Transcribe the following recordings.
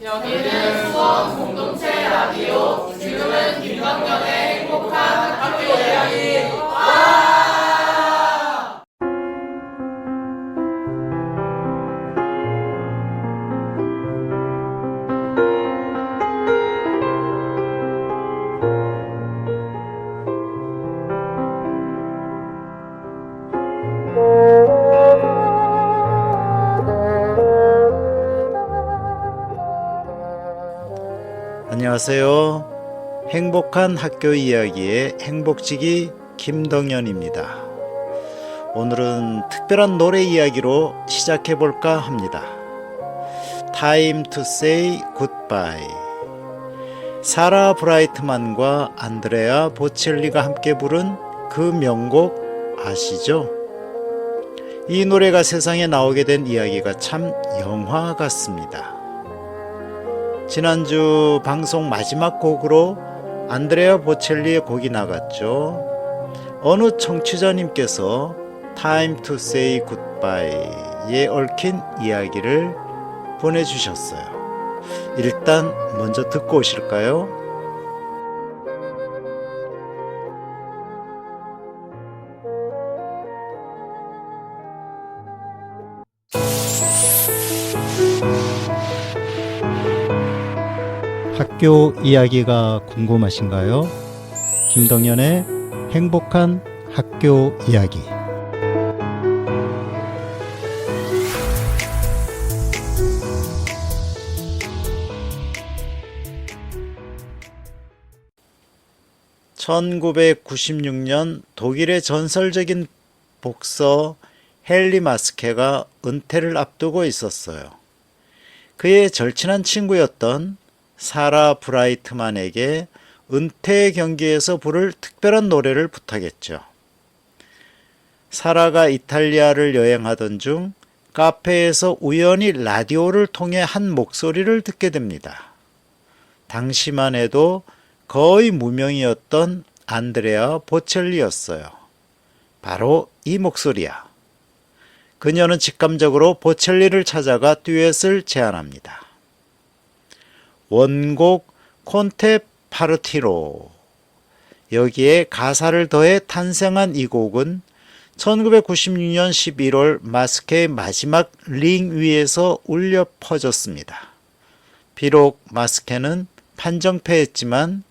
여기는 수원 공동체 라디오. 지금은 김덕연의 행복한 학교 이야기. 안녕하세요. 행복한 학교 이야기의 행복지기 김동현입니다. 오늘은 특별한 노래 이야기로 시작해 볼까 합니다. Time to say goodbye. 사라 브라이트만과 안드레아 보첼리가 함께 부른 그 명곡 아시죠? 이 노래가 세상에 나오게 된 이야기가 참 영화 같습니다. 지난주 방송 마지막 곡으로 안드레아 보첼리의 곡이 나갔죠. 어느 청취자님께서 Time to say goodbye에 얽힌 이야기를 보내주셨어요. 일단 먼저 듣고 오실까요? 학교 이야기가 궁금하신가요? 김동현의 행복한 학교 이야기. (1996년) 독일의 전설적인 복서 헨리 마스케가 은퇴를 앞두고 있었어요. 그의 절친한 친구였던 사라 브라이트만에게 은퇴 경기에서 부를 특별한 노래를 부탁했죠. 사라가 이탈리아를 여행하던 중 카페에서 우연히 라디오를 통해 한 목소리를 듣게 됩니다. 당시만 해도 거의 무명이었던 안드레아 보첼리였어요. 바로 이 목소리야. 그녀는 직감적으로 보첼리를 찾아가 듀엣을 제안합니다. 원곡 콘테 파르티로, 여기에 가사를 더해 탄생한 이 곡은 1996년 11월 마스케의 마지막 링 위에서 울려 퍼졌습니다. 비록 마스케는 판정패했지만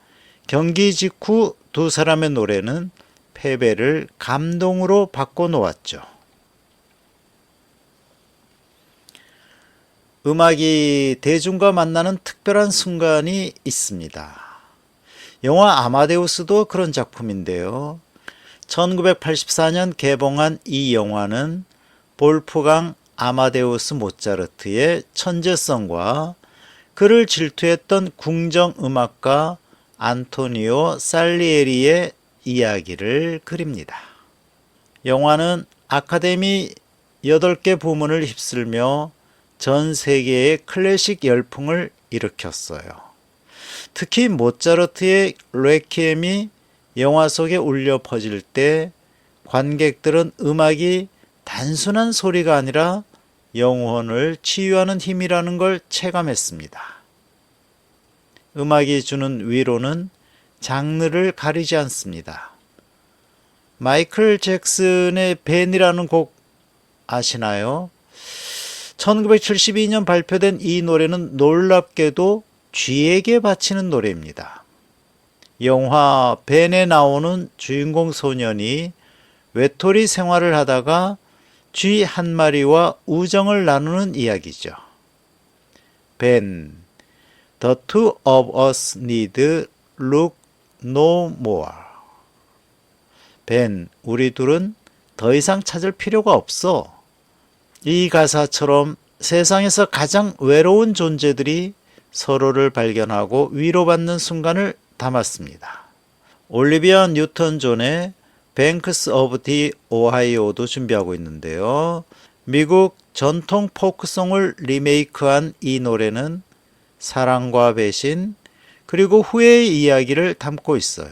경기 직후 두 사람의 노래는 패배를 감동으로 바꿔놓았죠. 음악이 대중과 만나는 특별한 순간이 있습니다. 영화 아마데우스도 그런 작품인데요. 1984년 개봉한 이 영화는 볼프강 아마데우스 모차르트의 천재성과 그를 질투했던 궁정음악가 안토니오 살리에리의 이야기를 그립니다. 영화는 아카데미 8개 부문을 휩쓸며 전 세계의 클래식 열풍을 일으켰어요. 특히 모차르트의 레퀴엠이 영화 속에 울려 퍼질 때 관객들은 음악이 단순한 소리가 아니라 영혼을 치유하는 힘이라는 걸 체감했습니다. 음악이 주는 위로는 장르를 가리지 않습니다. 마이클 잭슨의 벤이라는 곡 아시나요? 1972년 발표된 이 노래는 놀랍게도 쥐에게 바치는 노래입니다. 영화 벤에 나오는 주인공 소년이 외톨이 생활을 하다가 쥐 한 마리와 우정을 나누는 이야기죠. 벤, The two of us need look no more. 벤, 우리 둘은 더 이상 찾을 필요가 없어. 이 가사처럼 세상에서 가장 외로운 존재들이 서로를 발견하고 위로받는 순간을 담았습니다. 올리비아 뉴턴 존의 뱅크스 오브 디 오하이오도 준비하고 있는데요. 미국 전통 포크송을 리메이크한 이 노래는 사랑과 배신 그리고 후회의 이야기를 담고 있어요.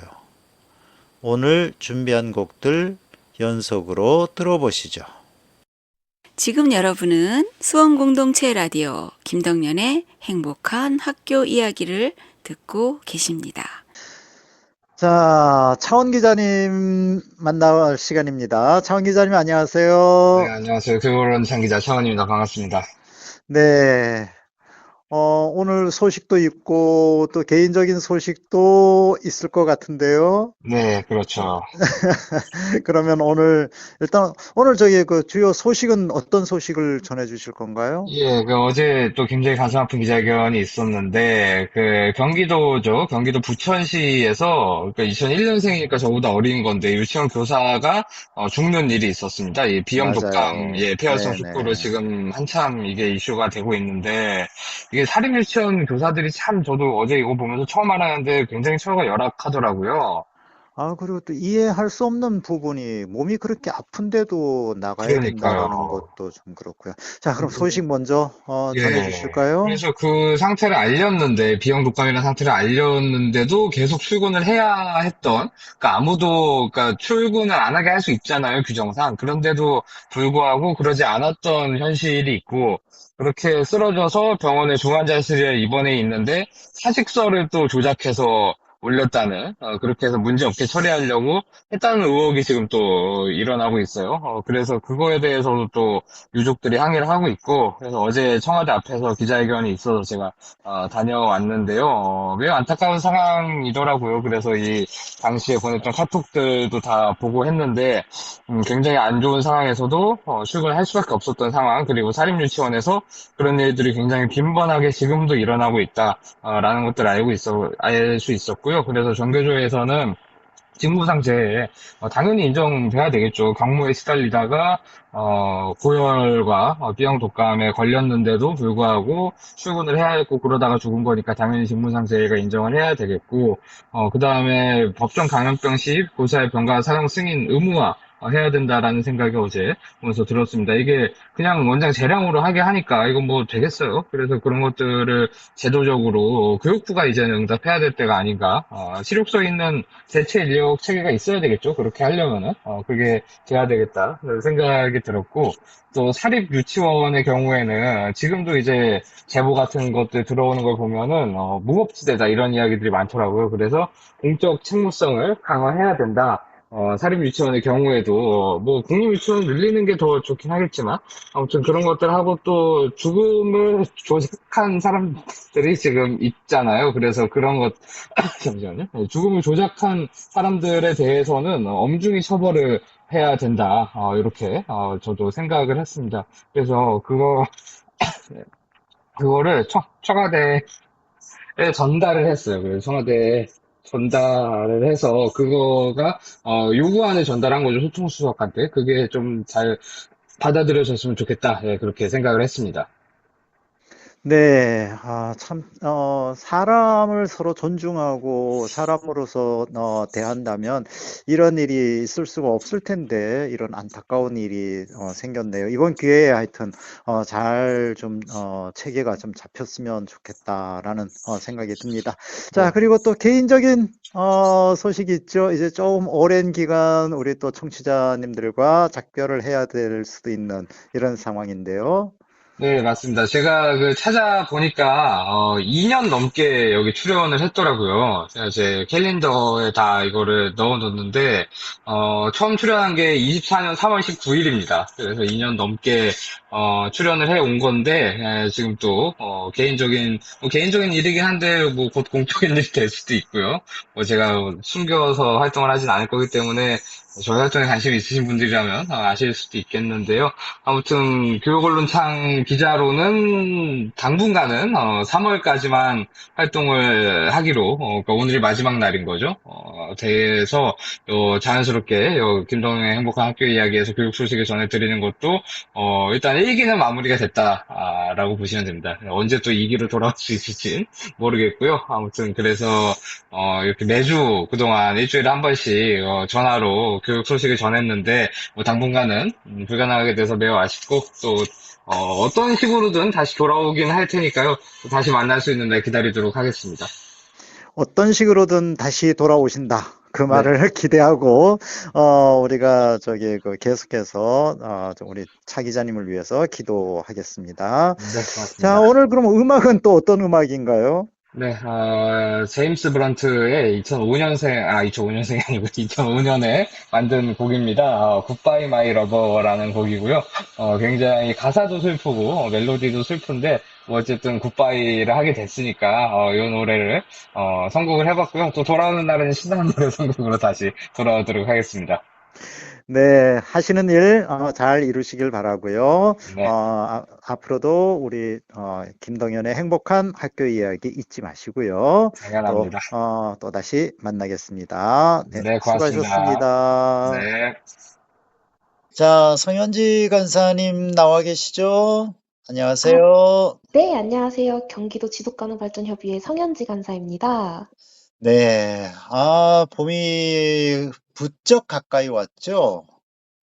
오늘 준비한 곡들 연속으로 들어보시죠. 지금 여러분은 수원공동체 라디오 김덕년의 행복한 학교 이야기를 듣고 계십니다. 자, 차원 기자님 만날 시간입니다. 차원 기자님 안녕하세요. 네, 안녕하세요. 교보론찬 기자 차원입니다. 반갑습니다. 네. 오늘 소식도 있고 또 개인적인 소식도 있을 것 같은데요. 네, 그렇죠. 그러면 일단 오늘 저희 그 주요 소식은 어떤 소식을 전해 주실 건가요? 예, 어제 또 굉장히 가슴 아픈 기자회견이 있었는데, 경기도죠. 경기도 부천시에서, 2001년생이니까 저보다 어린 건데, 유치원 교사가 죽는 일이 있었습니다. 이 비형 독감, 맞아요. 폐혈성 네네. 축구로 지금 한참 이게 이슈가 되고 있는데, 이게 사립 유치원 교사들이 참 저도 어제 이거 보면서 처음 알았는데 굉장히 처우가 열악하더라고요. 그리고 또 이해할 수 없는 부분이 몸이 그렇게 아픈데도 나가야 그러니까요. 된다라는 것도 좀 그렇고요. 자, 그럼 소식 먼저 전해 예. 주실까요? 그래서 그 상태를 알렸는데, 비형 독감이라는 상태를 알렸는데도 계속 출근을 해야 했던, 그러니까 출근을 안 하게 할 수 있잖아요, 규정상. 그런데도 불구하고 그러지 않았던 현실이 있고, 그렇게 쓰러져서 병원에 중환자실에 입원해 있는데, 사직서를 또 조작해서 올렸다는, 그렇게 해서 문제 없게 처리하려고 했다는 의혹이 지금 또 일어나고 있어요. 그래서 그거에 대해서도 또 유족들이 항의를 하고 있고, 그래서 어제 청와대 앞에서 기자회견이 있어서 제가 다녀왔는데요. 매우 안타까운 상황이더라고요. 그래서 이 당시에 보냈던 카톡들도 다 보고 했는데, 굉장히 안 좋은 상황에서도 출근을 할 수밖에 없었던 상황, 그리고 사립유치원에서 그런 일들이 굉장히 빈번하게 지금도 일어나고 있다라는 것들을 알 수 있었고요. 그래서 전교조에서는 직무상재해 당연히 인정돼야 되겠죠. 경무에 시달리다가 고열과 B형 독감에 걸렸는데도 불구하고 출근을 해야 했고 그러다가 죽은 거니까 당연히 직무상재해가 인정을 해야 되겠고 그다음에 법정 감염병 시 고사의 병가 사용 승인 의무화 해야 된다라는 생각이 어제 보면서 들었습니다. 이게 그냥 원장 재량으로 하게 하니까 이건 뭐 되겠어요. 그래서 그런 것들을 제도적으로 교육부가 이제는 응답해야 될 때가 아닌가. 실효성 있는 대체 인력 체계가 있어야 되겠죠. 그렇게 하려면은 그게 돼야 되겠다 생각이 들었고 또 사립 유치원의 경우에는 지금도 이제 제보 같은 것들 들어오는 걸 보면은 무법지대다 이런 이야기들이 많더라고요. 그래서 공적 책무성을 강화해야 된다. 사립 유치원의 경우에도 뭐 공립 유치원 늘리는 게 더 좋긴 하겠지만 아무튼 그런 것들 하고 또 죽음을 조작한 사람들이 지금 있잖아요. 그래서 그런 것 잠시만요. 죽음을 조작한 사람들에 대해서는 엄중히 처벌을 해야 된다. 이렇게 저도 생각을 했습니다. 그래서 그거를 청와대에 전달을 했어요. 그래서 청와대에 전달을 해서 그거가 요구안을 전달한 거죠. 소통수석한테. 그게 좀 잘 받아들여졌으면 좋겠다. 예, 그렇게 생각을 했습니다. 네, 사람을 서로 존중하고 사람으로서 대한다면 이런 일이 있을 수가 없을 텐데 이런 안타까운 일이 생겼네요. 이번 기회에 하여튼 잘 좀 체계가 좀 잡혔으면 좋겠다라는 생각이 듭니다. 자, 그리고 또 개인적인 소식이 있죠. 이제 조금 오랜 기간 우리 또 청취자님들과 작별을 해야 될 수도 있는 이런 상황인데요. 네, 맞습니다. 제가 찾아보니까, 2년 넘게 여기 출연을 했더라고요. 제가 제 캘린더에 다 이거를 넣어놓는데, 처음 출연한 게 24년 3월 19일입니다. 그래서 2년 넘게, 출연을 해 온 건데, 지금 또, 개인적인 일이긴 한데, 뭐, 곧 공적인 일이 될 수도 있고요. 제가 숨겨서 활동을 하진 않을 거기 때문에, 저희 활동에 관심이 있으신 분들이라면 아실 수도 있겠는데요. 아무튼 교육언론창 기자로는 당분간은 3월까지만 활동을 하기로 그러니까 오늘이 마지막 날인 거죠. 돼서 자연스럽게 김동영의 행복한 학교 이야기에서 교육 소식을 전해드리는 것도 일단 1기는 마무리가 됐다라고 보시면 됩니다. 언제 또 2기로 돌아올 수 있을지 모르겠고요. 아무튼 그래서 이렇게 매주 그동안 일주일에 한 번씩 전화로 교육 소식을 전했는데 뭐 당분간은 불가능하게 돼서 매우 아쉽고 또 어떤 식으로든 다시 돌아오긴 할 테니까요. 다시 만날 수 있는 날 기다리도록 하겠습니다. 어떤 식으로든 다시 돌아오신다. 그 네. 말을 기대하고, 우리가 계속해서, 우리 차 기자님을 위해서 기도하겠습니다. 네, 자, 고맙습니다. 오늘 그럼 음악은 또 어떤 음악인가요? 네, 제임스 브런트의 2005년생이 아니고 2005년에 만든 곡입니다. Goodbye My Lover라는 곡이고요. 굉장히 가사도 슬프고, 멜로디도 슬픈데, 뭐 어쨌든 굿바이를 하게 됐으니까, 이 노래를, 선곡을 해봤고요. 또 돌아오는 날은 신나는 노래 선곡으로 다시 돌아오도록 하겠습니다. 네, 하시는 일, 잘 이루시길 바라고요. 네, 앞으로도 우리, 김동연의 행복한 학교 이야기 잊지 마시고요. 당연합니다. 또 다시 만나겠습니다. 네, 네, 고맙습니다. 수고하셨습니다. 네. 자, 성현지 간사님 나와 계시죠? 아, 안녕하세요. 네, 안녕하세요. 경기도 지속가능발전협의회 성현지 간사입니다. 네, 봄이 부쩍 가까이 왔죠?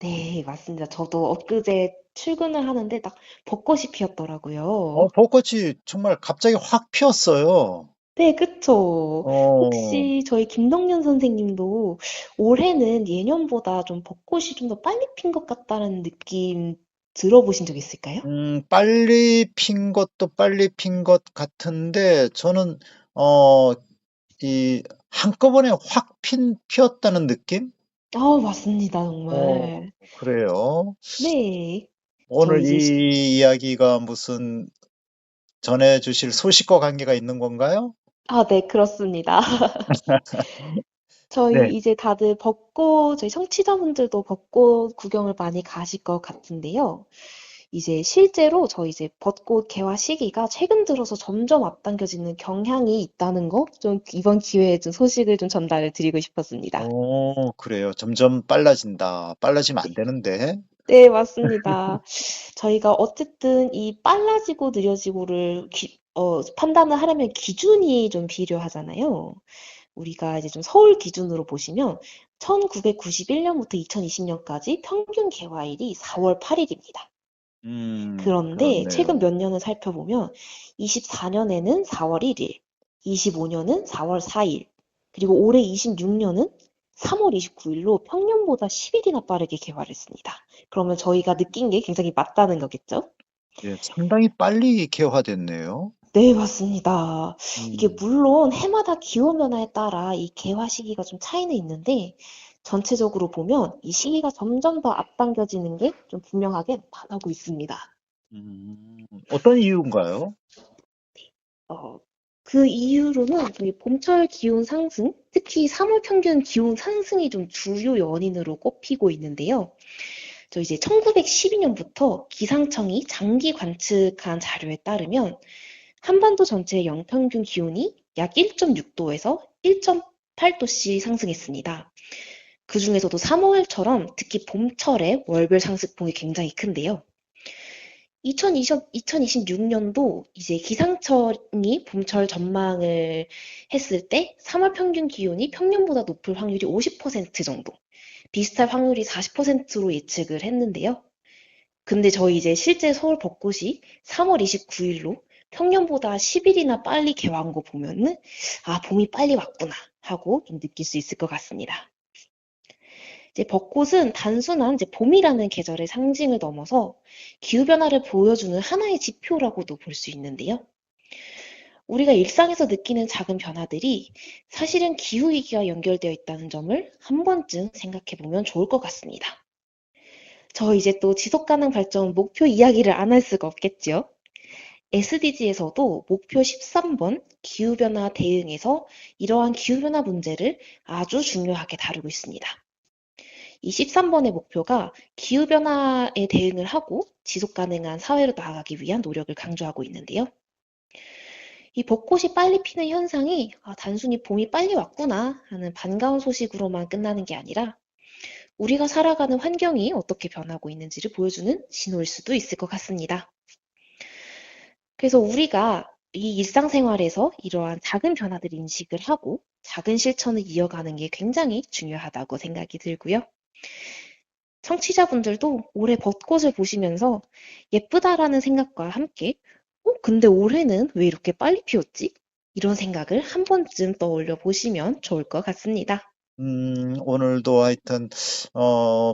네, 맞습니다. 저도 엊그제 출근을 하는데 딱 벚꽃이 피었더라고요. 벚꽃이 정말 갑자기 확 피었어요. 네, 그쵸. 어, 혹시 저희 김동연 선생님도 올해는 예년보다 좀 벚꽃이 좀 더 빨리 핀 것 같다는 느낌 들어보신 적 있을까요? 빨리 핀 것도 빨리 핀 것 같은데, 저는, 어, 한꺼번에 확 피었다는 느낌? 아, 맞습니다, 어, 정말. 그래요. 네. 오늘 저희 이제 이 이야기가 무슨 전해주실 소식과 관계가 있는 건가요? 네, 그렇습니다. 저희 네. 이제 다들 벚꽃, 저희 청취자분들도 벚꽃 구경을 많이 가실 것 같은데요. 이제 실제로 저희 이제 벚꽃 개화 시기가 최근 들어서 점점 앞당겨지는 경향이 있다는 거, 좀 이번 기회에 좀 소식을 좀 전달을 드리고 싶었습니다. 그래요. 점점 빨라진다. 빨라지면 안 되는데. 네, 맞습니다. 저희가 어쨌든 이 빨라지고 느려지고를 판단을 하려면 기준이 좀 필요하잖아요. 우리가 이제 좀 서울 기준으로 보시면 1991년부터 2020년까지 평균 개화일이 4월 8일입니다. 그런데 최근 그렇네요. 몇 년을 살펴보면 24년에는 4월 1일, 25년은 4월 4일, 그리고 올해 26년은 3월 29일로 평년보다 10일이나 빠르게 개화를 했습니다. 그러면 저희가 느낀 게 굉장히 맞다는 거겠죠? 예, 상당히 빨리 개화됐네요. 네, 맞습니다. 이게 음, 물론 해마다 기온 변화에 따라 이 개화 시기가 좀 차이는 있는데 전체적으로 보면 이 시기가 점점 더 앞당겨지는 게 좀 분명하게 나타나고 있습니다. 어떤 이유인가요? 어, 그 이유로는 저희 봄철 기온 상승, 특히 3월 평균 기온 상승이 좀 주요 원인으로 꼽히고 있는데요. 저 이제 1912년부터 기상청이 장기 관측한 자료에 따르면 한반도 전체의 영평균 기온이 약 1.6도에서 1.8도씩 상승했습니다. 그 중에서도 3월처럼 특히 봄철에 월별 상승폭이 굉장히 큰데요. 2026년도 이제 기상청이 봄철 전망을 했을 때 3월 평균 기온이 평년보다 높을 확률이 50% 정도, 비슷할 확률이 40%로 예측을 했는데요. 근데 저희 이제 실제 서울 벚꽃이 3월 29일로 평년보다 10일이나 빨리 개화한 거 보면은 봄이 빨리 왔구나 하고 좀 느낄 수 있을 것 같습니다. 이제 벚꽃은 단순한 이제 봄이라는 계절의 상징을 넘어서 기후변화를 보여주는 하나의 지표라고도 볼 수 있는데요. 우리가 일상에서 느끼는 작은 변화들이 사실은 기후위기와 연결되어 있다는 점을 한 번쯤 생각해 보면 좋을 것 같습니다. 저 이제 또 지속가능 발전 목표 이야기를 안 할 수가 없겠죠. SDG에서도 목표 13번 기후변화 대응에서 이러한 기후변화 문제를 아주 중요하게 다루고 있습니다. 이 13번의 목표가 기후변화에 대응을 하고 지속가능한 사회로 나아가기 위한 노력을 강조하고 있는데요. 이 벚꽃이 빨리 피는 현상이 단순히 봄이 빨리 왔구나 하는 반가운 소식으로만 끝나는 게 아니라 우리가 살아가는 환경이 어떻게 변하고 있는지를 보여주는 신호일 수도 있을 것 같습니다. 그래서 우리가 이 일상생활에서 이러한 작은 변화들을 인식을 하고 작은 실천을 이어가는 게 굉장히 중요하다고 생각이 들고요. 청취자분들도 올해 벚꽃을 보시면서 예쁘다라는 생각과 함께 근데 올해는 왜 이렇게 빨리 피었지? 이런 생각을 한 번쯤 떠올려 보시면 좋을 것 같습니다. 오늘도 하여튼,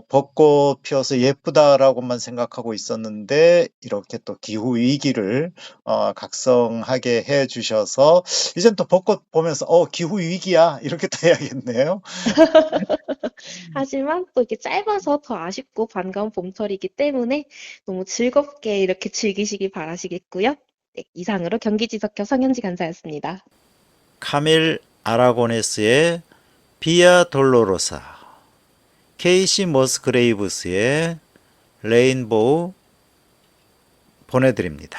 벚꽃 피어서 예쁘다라고만 생각하고 있었는데, 이렇게 또 기후 위기를, 각성하게 해 주셔서, 이젠 또 벚꽃 보면서, 기후 위기야. 이렇게 또 해야겠네요. 하지만 또 이렇게 짧아서 더 아쉽고 반가운 봄철이기 때문에 너무 즐겁게 이렇게 즐기시길 바라시겠고요. 네, 이상으로 경기지석협 성현지 간사였습니다. 카밀 아라고네스의 비아 돌로로사, 케이시 머스그레이브스의 레인보우 보내드립니다.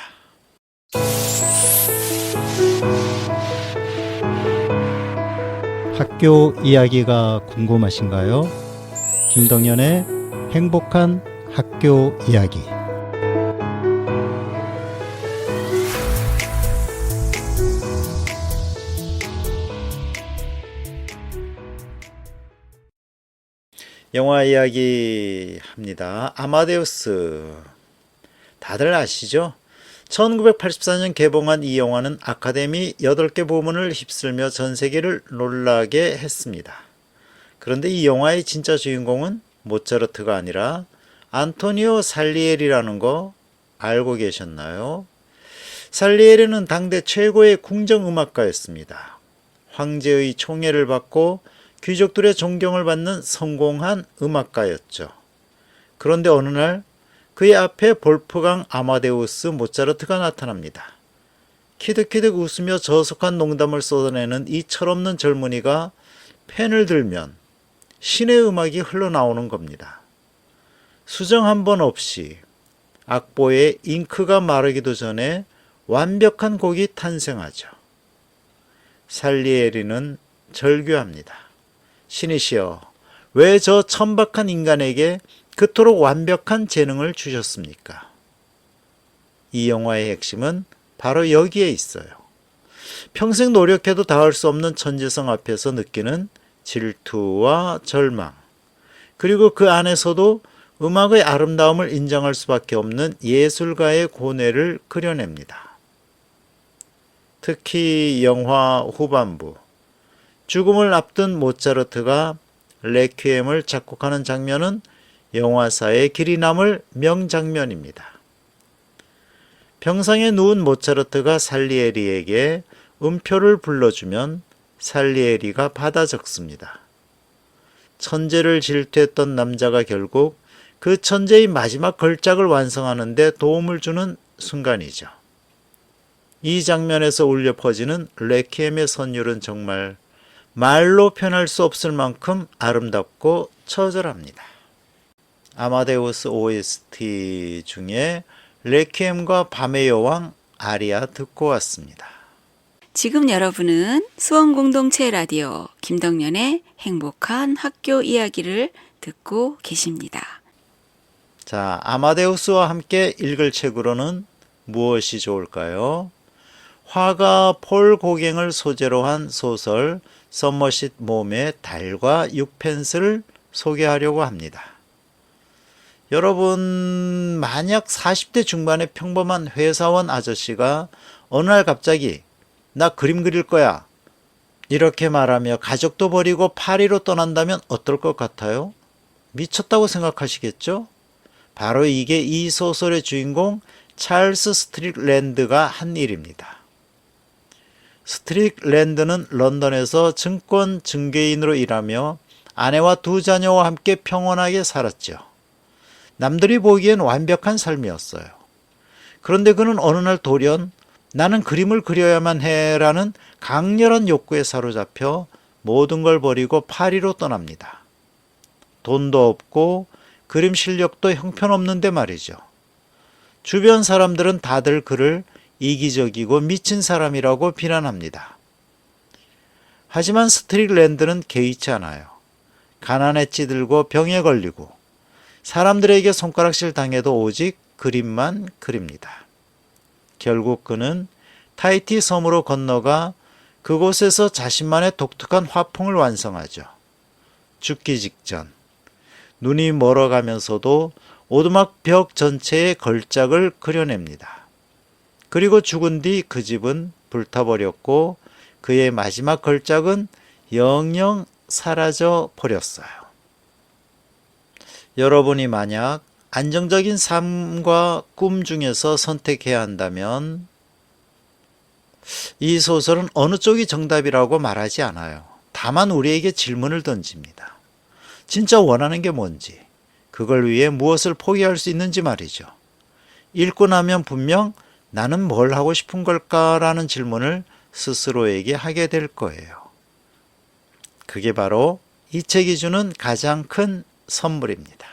학교 이야기가 궁금하신가요? 김동연의 행복한 학교 이야기. 영화 이야기 합니다. 아마데우스. 다들 아시죠? 1984년 개봉한 이 영화는 아카데미 8개 부문을 휩쓸며 전 세계를 놀라게 했습니다. 그런데 이 영화의 진짜 주인공은 모차르트가 아니라 안토니오 살리에리라는 거 알고 계셨나요? 살리에리는 당대 최고의 궁정음악가였습니다. 황제의 총애를 받고 귀족들의 존경을 받는 성공한 음악가였죠. 그런데 어느 날 그의 앞에 볼프강 아마데우스 모차르트가 나타납니다. 키득키득 웃으며 저속한 농담을 쏟아내는 이 철없는 젊은이가 펜을 들면 신의 음악이 흘러나오는 겁니다. 수정 한 번 없이 악보에 잉크가 마르기도 전에 완벽한 곡이 탄생하죠. 살리에리는 절규합니다. 신이시여, 왜 저 천박한 인간에게 그토록 완벽한 재능을 주셨습니까? 이 영화의 핵심은 바로 여기에 있어요. 평생 노력해도 닿을 수 없는 천재성 앞에서 느끼는 질투와 절망, 그리고 그 안에서도 음악의 아름다움을 인정할 수밖에 없는 예술가의 고뇌를 그려냅니다. 특히 영화 후반부, 죽음을 앞둔 모차르트가 레퀴엠을 작곡하는 장면은 영화사에 길이 남을 명장면입니다. 병상에 누운 모차르트가 살리에리에게 음표를 불러주면 살리에리가 받아 적습니다. 천재를 질투했던 남자가 결국 그 천재의 마지막 걸작을 완성하는 데 도움을 주는 순간이죠. 이 장면에서 울려 퍼지는 레퀴엠의 선율은 정말 말로 표현할 수 없을 만큼 아름답고 처절합니다. 아마데우스 OST 중에 레퀴엠과 밤의 여왕 아리아 듣고 왔습니다. 지금 여러분은 수원공동체 라디오 김덕연의 행복한 학교 이야기를 듣고 계십니다. 자, 아마데우스와 함께 읽을 책으로는 무엇이 좋을까요? 화가 폴 고갱을 소재로 한 소설 서머싯 몬의 달과 6펜스를 소개하려고 합니다. 여러분, 만약 40대 중반의 평범한 회사원 아저씨가 어느 날 갑자기 나 그림 그릴 거야 이렇게 말하며 가족도 버리고 파리로 떠난다면 어떨 것 같아요? 미쳤다고 생각하시겠죠? 바로 이게 이 소설의 주인공 찰스 스트릭랜드가 한 일입니다. 스트릭랜드는 런던에서 증권 중개인으로 일하며 아내와 2 자녀와 함께 평온하게 살았죠. 남들이 보기엔 완벽한 삶이었어요. 그런데 그는 어느 날 돌연 나는 그림을 그려야만 해라는 강렬한 욕구에 사로잡혀 모든 걸 버리고 파리로 떠납니다. 돈도 없고 그림 실력도 형편없는데 말이죠. 주변 사람들은 다들 그를 이기적이고 미친 사람이라고 비난합니다. 하지만 스트릭랜드는 개의치 않아요. 가난에 찌들고 병에 걸리고 사람들에게 손가락질 당해도 오직 그림만 그립니다. 결국 그는 타히티 섬으로 건너가 그곳에서 자신만의 독특한 화풍을 완성하죠. 죽기 직전 눈이 멀어가면서도 오두막 벽 전체에 걸작을 그려냅니다. 그리고 죽은 뒤 그 집은 불타버렸고 그의 마지막 걸작은 영영 사라져 버렸어요. 여러분이 만약 안정적인 삶과 꿈 중에서 선택해야 한다면 이 소설은 어느 쪽이 정답이라고 말하지 않아요. 다만 우리에게 질문을 던집니다. 진짜 원하는 게 뭔지, 그걸 위해 무엇을 포기할 수 있는지 말이죠. 읽고 나면 분명 나는 뭘 하고 싶은 걸까라는 질문을 스스로에게 하게 될 거예요. 그게 바로 이 책이 주는 가장 큰 선물입니다.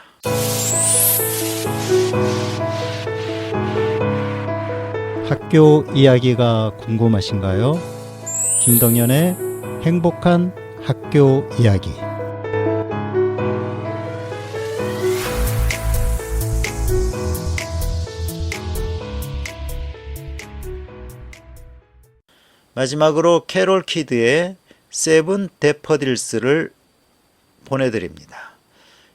학교 이야기가 궁금하신가요? 김덕연의 행복한 학교 이야기. 마지막으로 캐롤 키드의 세븐 데퍼딜스를 보내드립니다.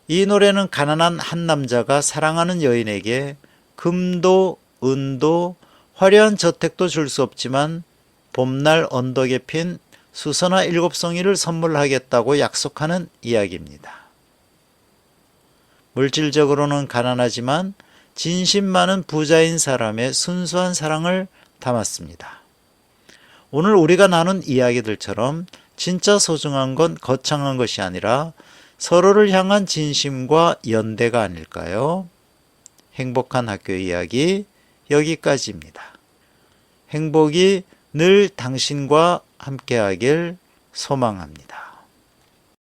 이 노래는 가난한 한 남자가 사랑하는 여인에게 금도 은도 화려한 저택도 줄 수 없지만 봄날 언덕에 핀 수선화 7송이를 선물하겠다고 약속하는 이야기입니다. 물질적으로는 가난하지만 진심 많은 부자인 사람의 순수한 사랑을 담았습니다. 오늘 우리가 나눈 이야기들처럼 진짜 소중한 건 거창한 것이 아니라 서로를 향한 진심과 연대가 아닐까요? 행복한 학교 이야기 여기까지입니다. 행복이 늘 당신과 함께하길 소망합니다.